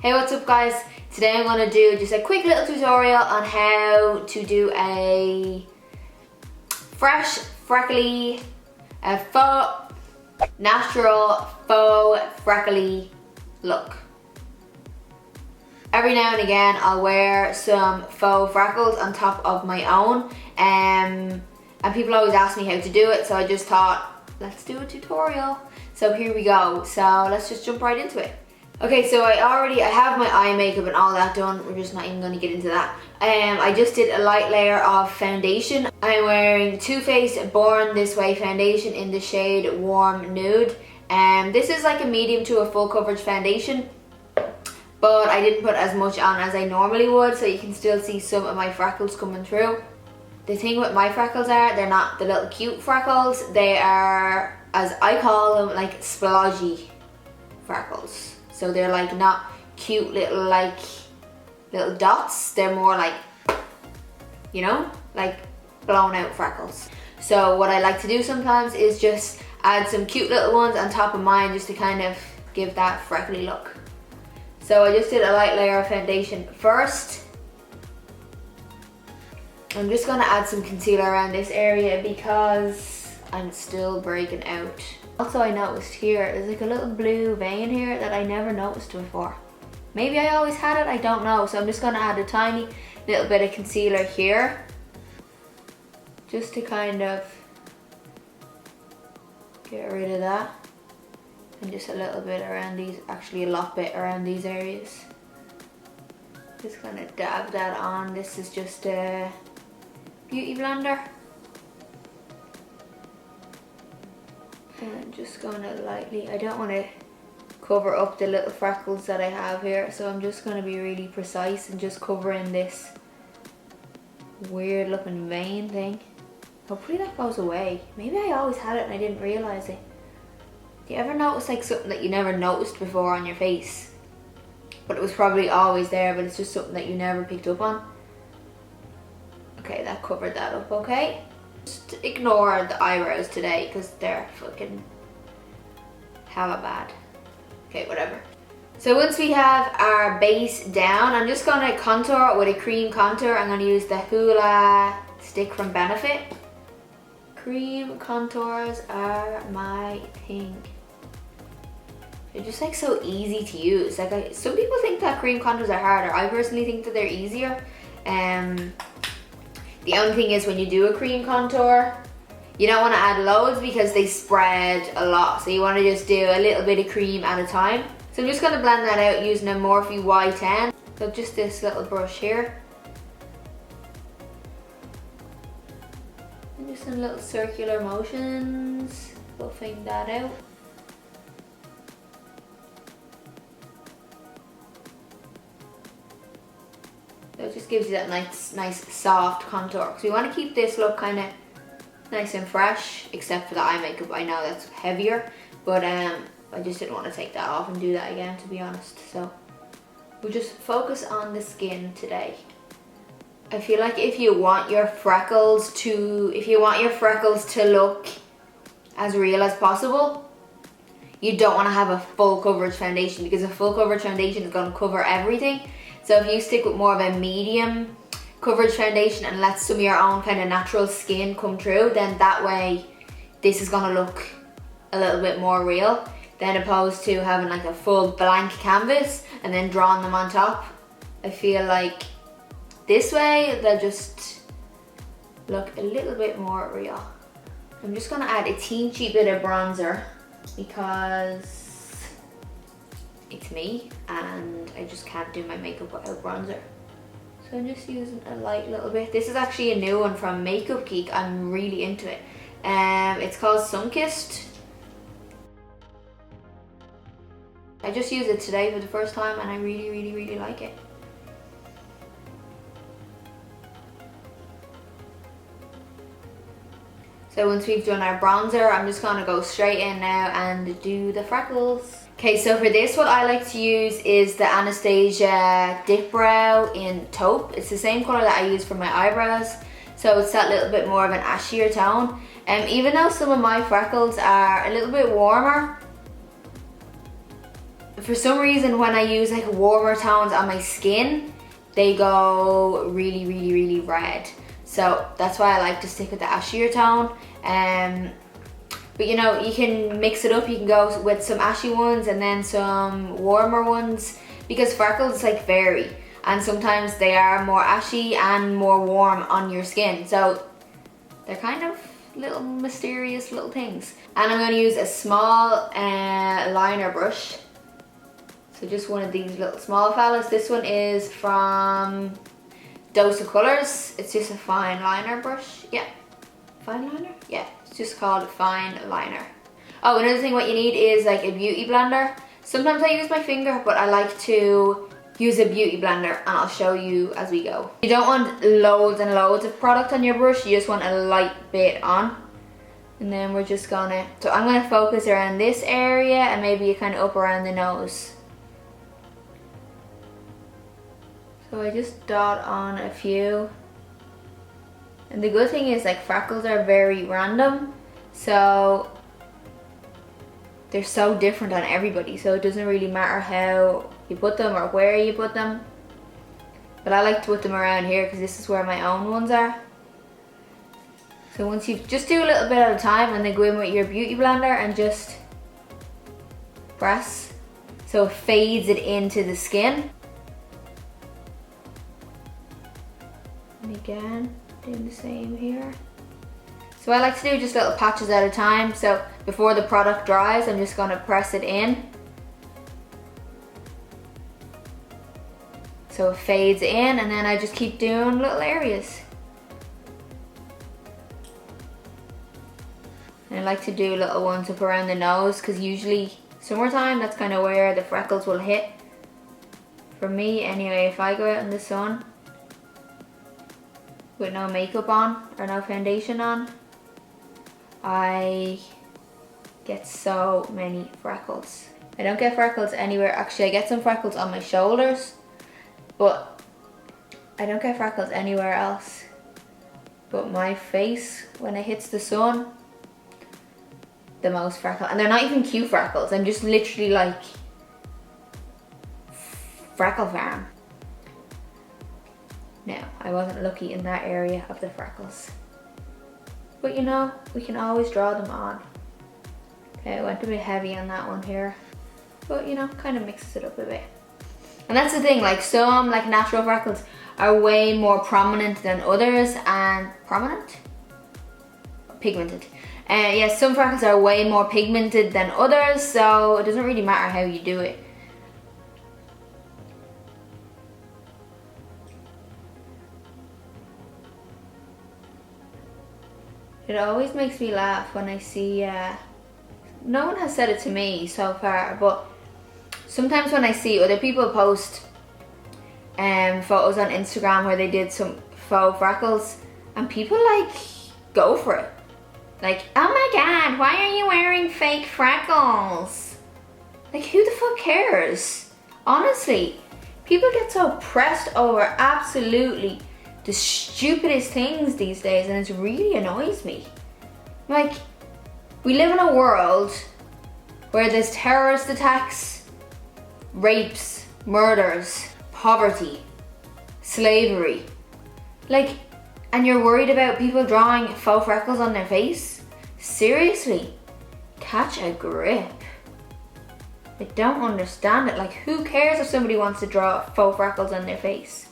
Hey, what's up guys? Today I'm going to do just a quick little tutorial on how to do a fresh, freckly, natural, faux, freckly look. Every now and again I'll wear some faux freckles on top of my own and people always ask me how to do it, so I just thought, let's do a tutorial. So here we go. So let's just jump right into it. Okay, so I have my eye makeup and all that done. We're just not even going to get into that. I just did a light layer of foundation. I'm wearing Too Faced Born This Way foundation in the shade Warm Nude. This is like a medium to a full coverage foundation, but I didn't put as much on as I normally would, so you can still see some of my freckles coming through. The thing with my freckles are, they're not the little cute freckles. They are, as I call them, like splodgy freckles. So they're like not cute little dots. They're more like, you know, like blown out freckles. So what I like to do sometimes is just add some cute little ones on top of mine just to kind of give that freckly look. So I just did a light layer of foundation first. I'm just gonna add some concealer around this area because I'm still breaking out. Also, I noticed here, there's like a little blue vein here that I never noticed before. Maybe I always had it, I don't know. So I'm just gonna add a tiny little bit of concealer here, just to kind of get rid of that. And just a little bit around these, actually a lot bit around these areas. Just gonna dab that on. This is just a beauty blender. And I'm just gonna lightly, I don't want to cover up the little freckles that I have here, so I'm just gonna be really precise and just covering this weird looking vein thing. Hopefully that goes away. Maybe I always had it and I didn't realize it. Do you ever notice like something that you never noticed before on your face, but it was probably always there, but it's just something that you never picked up on? Okay, that covered that up, okay? Just ignore the eyebrows today because they're fucking hella bad. Okay, whatever. So once we have our base down, I'm just gonna contour with a cream contour. I'm gonna use the Hoola stick from Benefit. Cream contours are my thing. They're just like so easy to use. Like some people think that cream contours are harder. I personally think that they're easier. The only thing is when you do a cream contour, you don't want to add loads because they spread a lot. So you want to just do a little bit of cream at a time. So I'm just going to blend that out using a Morphe Y10. So just this little brush here. And just in little circular motions, buffing that out. So it just gives you that nice soft contour. Because we want to keep this look kind of nice and fresh, except for the eye makeup. I know that's heavier, but I just didn't want to take that off and do that again, to be honest. So we'll just focus on the skin today. I feel like if you want your freckles to look as real as possible, you don't want to have a full coverage foundation, because a full coverage foundation is going to cover everything. So if you stick with more of a medium coverage foundation and let some of your own kind of natural skin come through, then that way this is going to look a little bit more real than opposed to having like a full blank canvas and then drawing them on top. I feel like this way they'll just look a little bit more real. I'm just going to add a teensy bit of bronzer because it's me and I just can't do my makeup without bronzer. So I'm just using a light little bit. This is actually a new one from Makeup Geek. I'm really into it. It's called Sunkissed. I just used it today for the first time and I really like it. So once we've done our bronzer, I'm just gonna go straight in now and do the freckles. Okay, so for this, what I like to use is the Anastasia Dip Brow in Taupe. It's the same color that I use for my eyebrows. So it's that little bit more of an ashier tone. Even though some of my freckles are a little bit warmer, for some reason when I use like warmer tones on my skin, they go really, really, really red. So that's why I like to stick with the ashier tone. But you know, you can mix it up. You can go with some ashy ones and then some warmer ones, because freckles like vary, and sometimes they are more ashy and more warm on your skin. So they're kind of little mysterious little things. And I'm going to use a small liner brush. So just one of these little small fellas. This one is from Dose of Colors. It's just a fine liner brush. Yeah, fine liner? Yeah, it's just called fine liner. Oh, another thing what you need is like a beauty blender. Sometimes I use my finger, but I like to use a beauty blender, and I'll show you as we go. You don't want loads and loads of product on your brush, you just want a light bit on. And then we're just gonna, so I'm gonna focus around this area and maybe kind of up around the nose. So I just dot on a few. And the good thing is like freckles are very random, so they're so different on everybody, so it doesn't really matter how you put them or where you put them. But I like to put them around here because this is where my own ones are. So once you just do a little bit at a time, and then go in with your beauty blender and just press so it fades it into the skin. And again, doing the same here. So I like to do just little patches at a time. So before the product dries, I'm just gonna press it in. So it fades in, and then I just keep doing little areas. And I like to do little ones up around the nose, because usually summertime, that's kind of where the freckles will hit. For me anyway, if I go out in the sun with no makeup on or no foundation on, I get so many freckles. I don't get freckles anywhere. Actually, I get some freckles on my shoulders, but I don't get freckles anywhere else. But my face, when it hits the sun, the most freckle. And they're not even cute freckles. I'm just literally like freckle farm. No, I wasn't lucky in that area of the freckles. But you know, we can always draw them on. Okay, I went a bit heavy on that one here. But you know, kind of mixes it up a bit. And that's the thing, like some like natural freckles are way more prominent than others, and pigmented. And yeah, some freckles are way more pigmented than others, so it doesn't really matter how you do it. It always makes me laugh when I see, no one has said it to me so far, but sometimes when I see other people post photos on Instagram where they did some faux freckles, and people like go for it. Like, oh my god, why are you wearing fake freckles? Like, who the fuck cares? Honestly, people get so pressed over absolutely the stupidest things these days, and it really annoys me. Like, we live in a world where there's terrorist attacks, rapes, murders, poverty, slavery. Like, and you're worried about people drawing faux freckles on their face? Seriously, catch a grip. I don't understand it. Like, who cares if somebody wants to draw faux freckles on their face?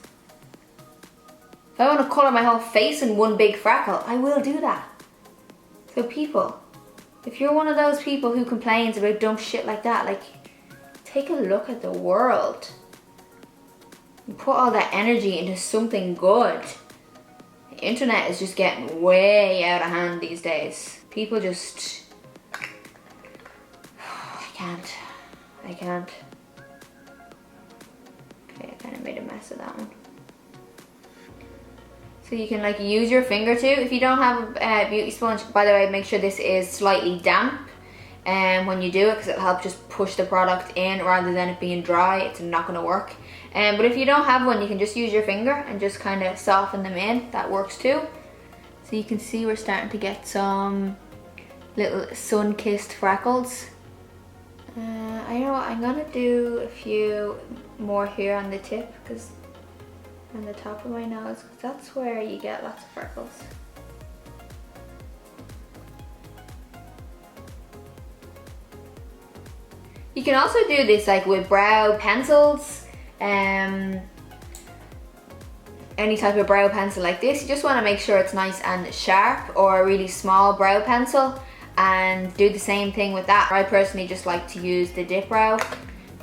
If I want to colour my whole face in one big freckle, I will do that. So people, if you're one of those people who complains about dumb shit like that, like, take a look at the world and put all that energy into something good. The internet is just getting way out of hand these days. People just, I can't. Okay, I kind of made a mess of that one. So you can like use your finger too. If you don't have a beauty sponge, by the way, make sure this is slightly damp when you do it, because it'll help just push the product in rather than it being dry. It's not going to work. But if you don't have one, you can just use your finger and just kind of soften them in. That works too. So you can see we're starting to get some little sun-kissed freckles. I know what, I'm gonna do a few more here on the tip, because on the top of my nose, because that's where you get lots of freckles. You can also do this like with brow pencils, any type of brow pencil like this. You just want to make sure it's nice and sharp, or a really small brow pencil, and do the same thing with that. I personally just like to use the dip brow.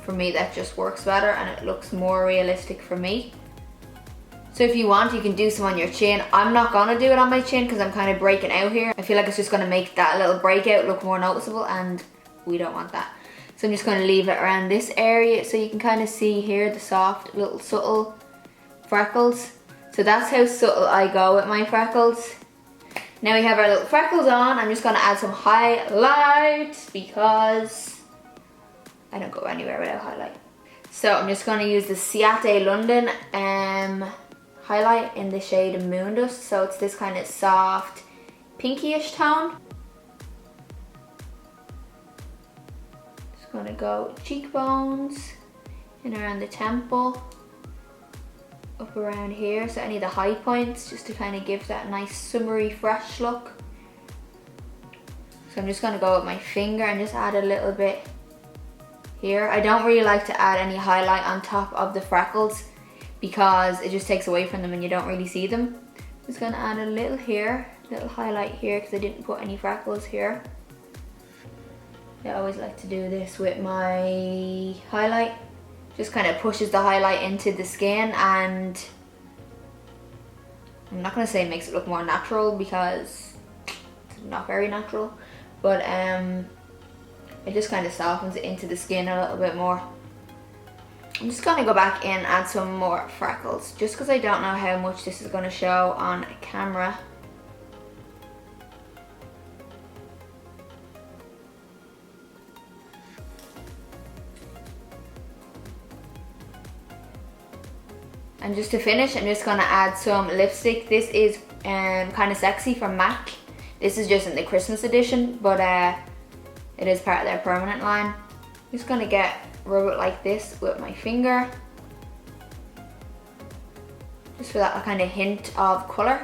For me, that just works better and it looks more realistic for me. So if you want, you can do some on your chin. I'm not gonna do it on my chin because I'm kind of breaking out here. I feel like it's just gonna make that little breakout look more noticeable, and we don't want that. So I'm just gonna leave it around this area so you can kind of see here the soft little subtle freckles. So that's how subtle I go with my freckles. Now we have our little freckles on. I'm just gonna add some highlight because I don't go anywhere without highlight. So I'm just gonna use the Ciate London highlight in the shade Moondust. So it's this kind of soft pinkyish tone. Just gonna go cheekbones, and around the temple, up around here, so any of the high points, just to kind of give that nice summery fresh look. So I'm just gonna go with my finger and just add a little bit here. I don't really like to add any highlight on top of the freckles because it just takes away from them and you don't really see them. I'm just gonna add a little here, little highlight here, because I didn't put any freckles here. I always like to do this with my highlight. Just kind of pushes the highlight into the skin, and I'm not gonna say it makes it look more natural because it's not very natural, but it just kind of softens it into the skin a little bit more. I'm just gonna go back in and add some more freckles, just because I don't know how much this is gonna show on camera. And just to finish, I'm just gonna add some lipstick. This is Kind of Sexy from MAC. This is just in the Christmas edition, but it is part of their permanent line. I'm just gonna rub it like this with my finger, just for that kind of hint of color.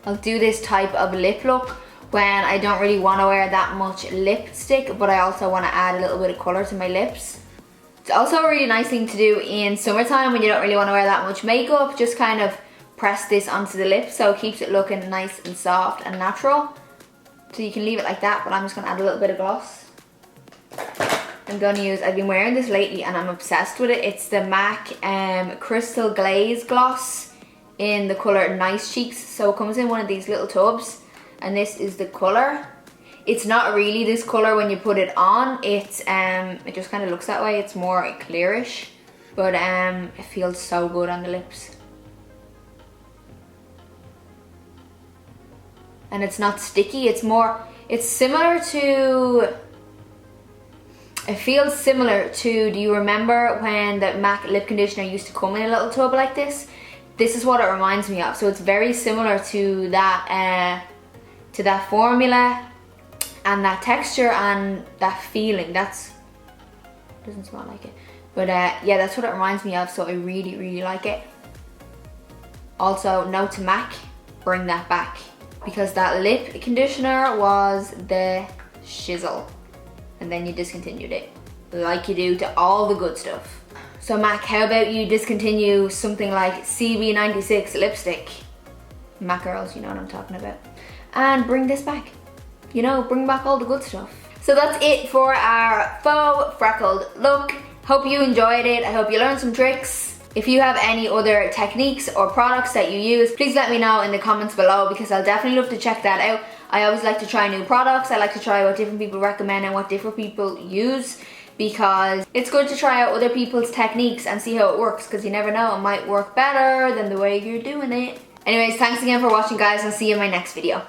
I'll do this type of lip look when I don't really want to wear that much lipstick, but I also want to add a little bit of color to my lips. It's also a really nice thing to do in summertime when you don't really want to wear that much makeup. Just kind of press this onto the lips so it keeps it looking nice and soft and natural. So you can leave it like that, but I'm just going to add a little bit of gloss. I'm going to use, I've been wearing this lately and I'm obsessed with it. It's the MAC Crystal Glaze Gloss in the colour Nice Cheeks. So it comes in one of these little tubs, and this is the colour. It's not really this colour when you put it on. It's it just kind of looks that way. It's more clearish, but it feels so good on the lips. And it's not sticky. It's similar to, it feels similar to, do you remember when the MAC lip conditioner used to come in a little tub like this? This is what it reminds me of. So it's very similar to that formula and that texture and that feeling. Doesn't smell like it, but yeah, that's what it reminds me of. So I really, really like it. Also, note to MAC, bring that back, because that lip conditioner was the shizzle, and then you discontinued it, like you do to all the good stuff. So MAC, how about you discontinue something like CB96 lipstick? MAC girls, you know what I'm talking about. And bring this back. You know, bring back all the good stuff. So that's it for our faux freckled look. Hope you enjoyed it. I hope you learned some tricks. If you have any other techniques or products that you use, please let me know in the comments below, because I'll definitely love to check that out. I always like to try new products. I like to try what different people recommend and what different people use, because it's good to try out other people's techniques and see how it works, because you never know, it might work better than the way you're doing it. Anyways, thanks again for watching, guys. I'll see you in my next video.